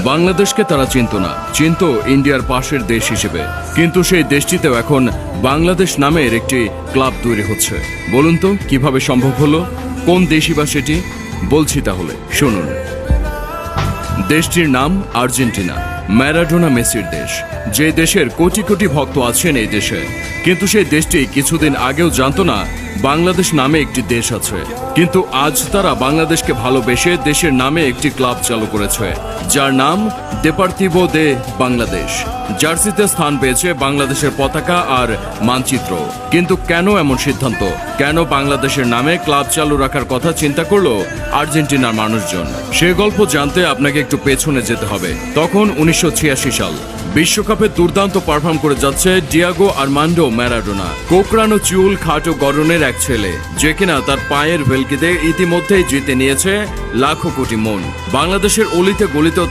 বাংলাদেশকে তারা চিনত না, চিনত ইন্ডিয়ার পাশের দেশ হিসেবে। কিন্তু সেই দেশটিতেও এখন বাংলাদেশ নামের একটি ক্লাব তৈরি হচ্ছে। বলুন তো কিভাবে সম্ভব হলো? কোন দেশই বা সেটি? বলছি তাহলে শুনুন। দেশটির নাম আর্জেন্টিনা, ম্যারাডোনা মেসির দেশ। যে দেশের কোটি কোটি ভক্ত আছেন এই দেশে, কিন্তু সেই দেশটি কিছুদিন আগেও জানতো না বাংলাদেশ নামে একটি দেশ আছে। কিন্তু আজ তারা বাংলাদেশকে ভালোবেসে দেশের নামে একটি ক্লাব চালু করেছে, যার নাম দেপার্তিভো দে বাংলাদেশ। জার্সিতে স্থান পেয়েছে বাংলাদেশের পতাকা আর মানচিত্র। কিন্তু কেন এমন সিদ্ধান্ত? কেন বাংলাদেশের নামে ক্লাব চালু রাখার কথা চিন্তা করলো আর্জেন্টিনার মানুষজন? সে গল্প জানতে আপনাকে একটু পেছনে যেতে হবে। তখন 1986 সাল। বিশ্বকাপে দুর্দান্ত পারফর্ম করে যাচ্ছে ডিয়াগো আর্মান্ডো ম্যারাডোনা। কোকড়ানো চুল, খাটো গড়নের এক ছেলে, যে কিনা তার পায়ের ভেলকিতে ইতিমধ্যেই জিতে নিয়েছে লাখো কোটি মন। বাংলাদেশের অলিতে গলিতেও